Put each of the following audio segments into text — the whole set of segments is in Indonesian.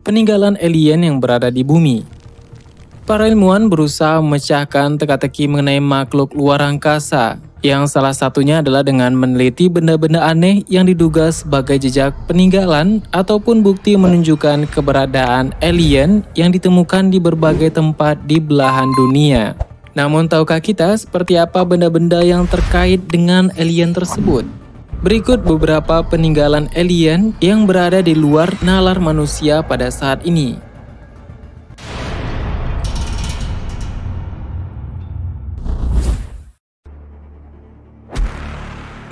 peninggalan alien yang berada di bumi. Para ilmuwan berusaha memecahkan teka-teki mengenai makhluk luar angkasa, yang salah satunya adalah dengan meneliti benda-benda aneh yang diduga sebagai jejak peninggalan ataupun bukti menunjukkan keberadaan alien yang ditemukan di berbagai tempat di belahan dunia. Namun tahukah kita seperti apa benda-benda yang terkait dengan alien tersebut? Berikut beberapa peninggalan alien yang berada di luar nalar manusia pada saat ini.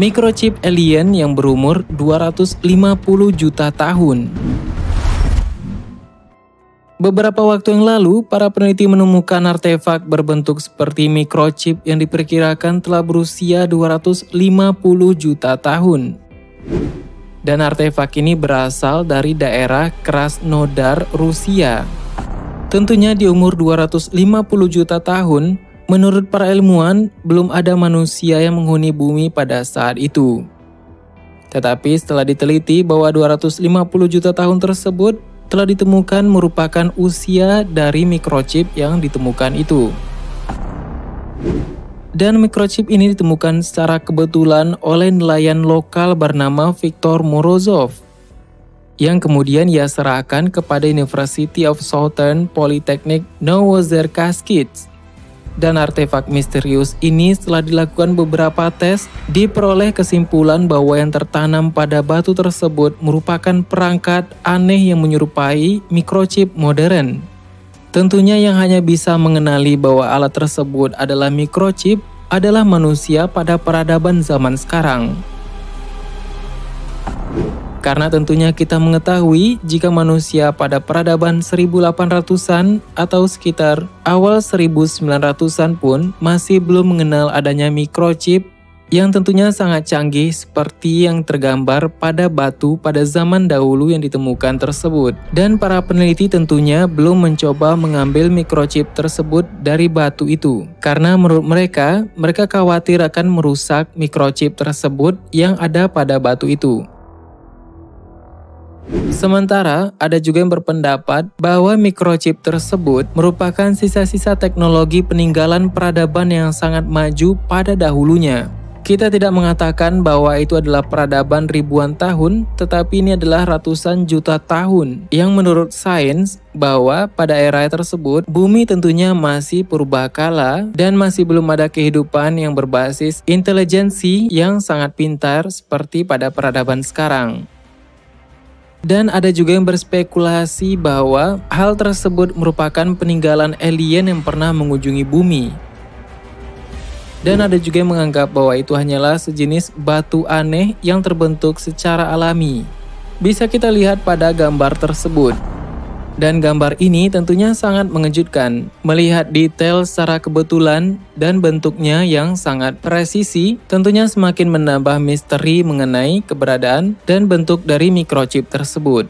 Microchip alien yang berumur 250 juta tahun. Beberapa waktu yang lalu, para peneliti menemukan artefak berbentuk seperti microchip yang diperkirakan telah berusia 250 juta tahun. Dan artefak ini berasal dari daerah Krasnodar, Rusia. Tentunya di umur 250 juta tahun, menurut para ilmuwan, belum ada manusia yang menghuni bumi pada saat itu. Tetapi setelah diteliti bahwa 250 juta tahun tersebut telah ditemukan merupakan usia dari microchip yang ditemukan itu. Dan microchip ini ditemukan secara kebetulan oleh nelayan lokal bernama Viktor Morozov, yang kemudian ia serahkan kepada University of Southern Polytechnic Novosibirsk. Dan artefak misterius ini setelah dilakukan beberapa tes, diperoleh kesimpulan bahwa yang tertanam pada batu tersebut merupakan perangkat aneh yang menyerupai microchip modern. Tentunya yang hanya bisa mengenali bahwa alat tersebut adalah microchip adalah manusia pada peradaban zaman sekarang. Karena tentunya kita mengetahui jika manusia pada peradaban 1800-an atau sekitar awal 1900-an pun masih belum mengenal adanya microchip yang tentunya sangat canggih seperti yang tergambar pada batu pada zaman dahulu yang ditemukan tersebut. Dan para peneliti tentunya belum mencoba mengambil microchip tersebut dari batu itu. Karena menurut mereka khawatir akan merusak microchip tersebut yang ada pada batu itu. Sementara, ada juga yang berpendapat bahwa microchip tersebut merupakan sisa-sisa teknologi peninggalan peradaban yang sangat maju pada dahulunya. Kita tidak mengatakan bahwa itu adalah peradaban ribuan tahun, tetapi ini adalah ratusan juta tahun, yang menurut sains bahwa pada era tersebut, bumi tentunya masih purbakala dan masih belum ada kehidupan yang berbasis intelijensi yang sangat pintar seperti pada peradaban sekarang. Dan ada juga yang berspekulasi bahwa hal tersebut merupakan peninggalan alien yang pernah mengunjungi bumi. Dan ada juga yang menganggap bahwa itu hanyalah sejenis batu aneh yang terbentuk secara alami. Bisa kita lihat pada gambar tersebut. Dan gambar ini tentunya sangat mengejutkan, melihat detail secara kebetulan dan bentuknya yang sangat presisi, tentunya semakin menambah misteri mengenai keberadaan dan bentuk dari microchip tersebut.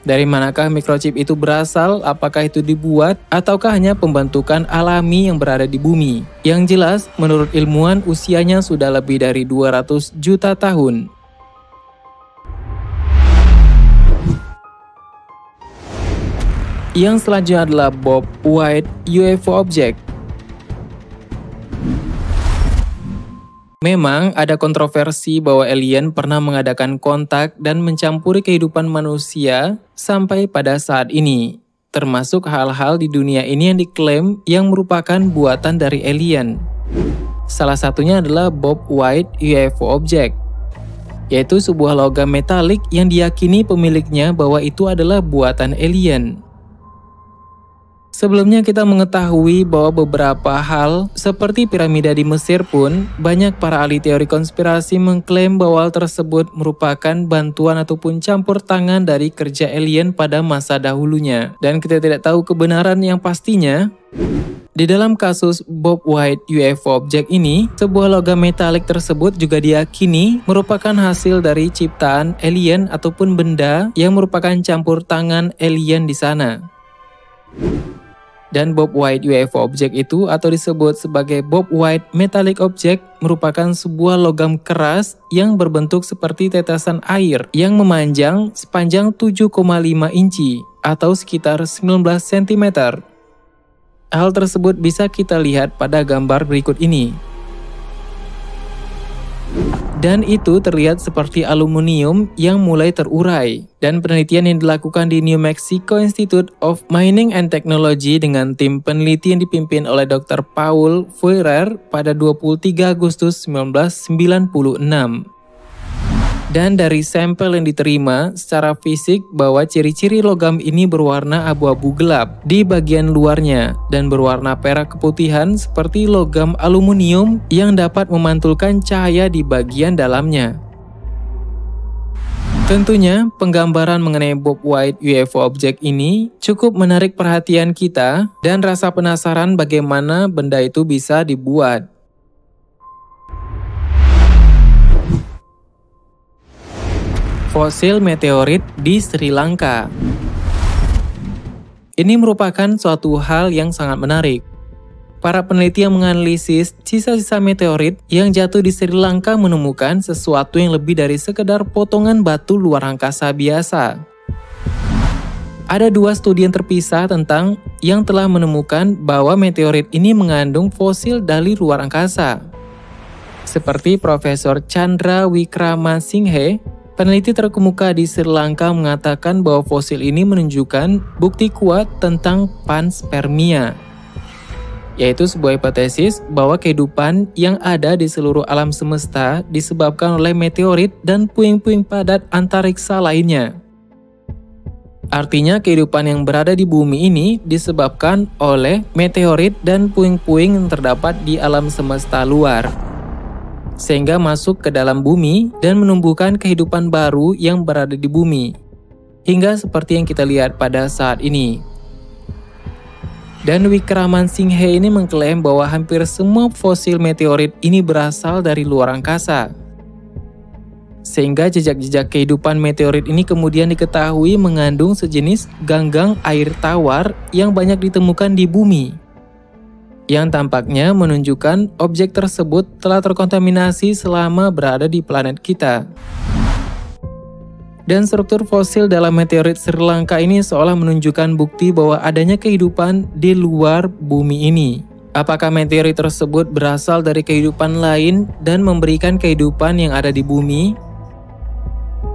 Dari manakah microchip itu berasal, apakah itu dibuat, ataukah hanya pembentukan alami yang berada di bumi? Yang jelas, menurut ilmuwan usianya sudah lebih dari 200 juta tahun. Yang selanjutnya adalah Bob White UFO Object. Memang ada kontroversi bahwa alien pernah mengadakan kontak dan mencampuri kehidupan manusia sampai pada saat ini. Termasuk hal-hal di dunia ini yang diklaim yang merupakan buatan dari alien. Salah satunya adalah Bob White UFO Object, yaitu sebuah logam metalik yang diyakini pemiliknya bahwa itu adalah buatan alien. Sebelumnya kita mengetahui bahwa beberapa hal seperti piramida di Mesir pun banyak para ahli teori konspirasi mengklaim bahwa hal tersebut merupakan bantuan ataupun campur tangan dari kerja alien pada masa dahulunya. Dan kita tidak tahu kebenaran yang pastinya. Di dalam kasus Bob White UFO Object ini, sebuah logam metalik tersebut juga diyakini merupakan hasil dari ciptaan alien ataupun benda yang merupakan campur tangan alien di sana. Dan Bob White UFO Object itu atau disebut sebagai Bob White Metallic Object merupakan sebuah logam keras yang berbentuk seperti tetesan air yang memanjang sepanjang 7,5 inci atau sekitar 19 cm. Hal tersebut bisa kita lihat pada gambar berikut ini. Dan itu terlihat seperti aluminium yang mulai terurai. Dan penelitian yang dilakukan di New Mexico Institute of Mining and Technology dengan tim peneliti yang dipimpin oleh Dr. Paul Feurer pada 23 Agustus 1996. Dan dari sampel yang diterima secara fisik bahwa ciri-ciri logam ini berwarna abu-abu gelap di bagian luarnya dan berwarna perak keputihan seperti logam aluminium yang dapat memantulkan cahaya di bagian dalamnya. Tentunya, penggambaran mengenai Bob White UFO object ini cukup menarik perhatian kita dan rasa penasaran bagaimana benda itu bisa dibuat. Fosil meteorit di Sri Lanka. Ini merupakan suatu hal yang sangat menarik. Para peneliti yang menganalisis sisa-sisa meteorit yang jatuh di Sri Lanka menemukan sesuatu yang lebih dari sekedar potongan batu luar angkasa biasa. Ada dua studi yang terpisah tentang yang telah menemukan bahwa meteorit ini mengandung fosil dari luar angkasa. Seperti Profesor Chandra Wickramasinghe, peneliti terkemuka di Sri Lanka mengatakan bahwa fosil ini menunjukkan bukti kuat tentang panspermia, yaitu sebuah hipotesis bahwa kehidupan yang ada di seluruh alam semesta disebabkan oleh meteorit dan puing-puing padat antariksa lainnya. Artinya kehidupan yang berada di bumi ini disebabkan oleh meteorit dan puing-puing yang terdapat di alam semesta luar, sehingga masuk ke dalam bumi dan menumbuhkan kehidupan baru yang berada di bumi, hingga seperti yang kita lihat pada saat ini. Dan Wickramasinghe ini mengklaim bahwa hampir semua fosil meteorit ini berasal dari luar angkasa, sehingga jejak-jejak kehidupan meteorit ini kemudian diketahui mengandung sejenis ganggang air tawar yang banyak ditemukan di bumi, yang tampaknya menunjukkan objek tersebut telah terkontaminasi selama berada di planet kita. Dan struktur fosil dalam meteorit Sri Lanka ini seolah menunjukkan bukti bahwa adanya kehidupan di luar bumi ini. Apakah meteorit tersebut berasal dari kehidupan lain dan memberikan kehidupan yang ada di bumi?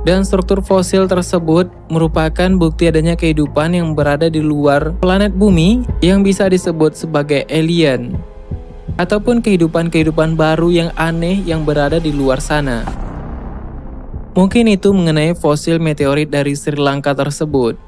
Dan struktur fosil tersebut merupakan bukti adanya kehidupan yang berada di luar planet bumi yang bisa disebut sebagai alien, ataupun kehidupan-kehidupan baru yang aneh yang berada di luar sana. Mungkin itu mengenai fosil meteorit dari Sri Lanka tersebut.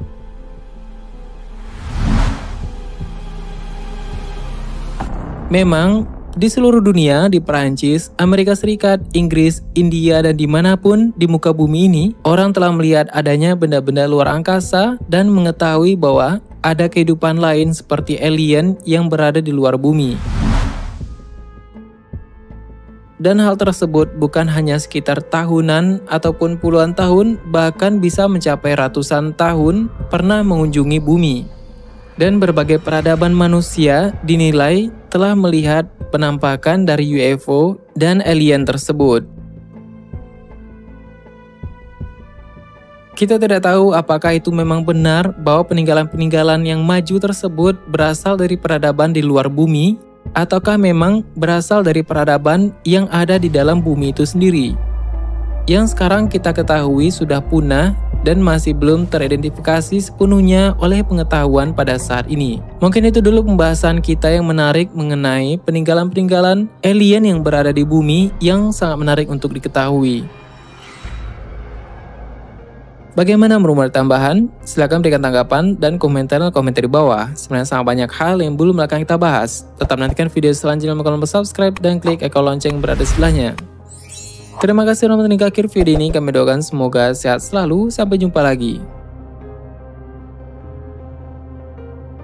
Memang, di seluruh dunia, di Perancis, Amerika Serikat, Inggris, India, dan dimanapun di muka bumi ini, orang telah melihat adanya benda-benda luar angkasa dan mengetahui bahwa ada kehidupan lain seperti alien yang berada di luar bumi. Dan hal tersebut bukan hanya sekitar tahunan ataupun puluhan tahun, bahkan bisa mencapai ratusan tahun pernah mengunjungi bumi. Dan berbagai peradaban manusia dinilai telah melihat penampakan dari UFO dan alien tersebut. Kita tidak tahu apakah itu memang benar bahwa peninggalan-peninggalan yang maju tersebut berasal dari peradaban di luar bumi, ataukah memang berasal dari peradaban yang ada di dalam bumi itu sendiri, yang sekarang kita ketahui sudah punah dan masih belum teridentifikasi sepenuhnya oleh pengetahuan pada saat ini. Mungkin itu dulu pembahasan kita yang menarik mengenai peninggalan-peninggalan alien yang berada di bumi yang sangat menarik untuk diketahui. Bagaimana menurut tambahan? Silahkan berikan tanggapan dan komentar di bawah. Sebenarnya sangat banyak hal yang belum akan kita bahas. Tetap nantikan video selanjutnya dengan subscribe dan klik ikon lonceng berada sebelahnya. Terima kasih sudah menonton hingga akhir video ini. Kami doakan semoga sehat selalu. Sampai jumpa lagi.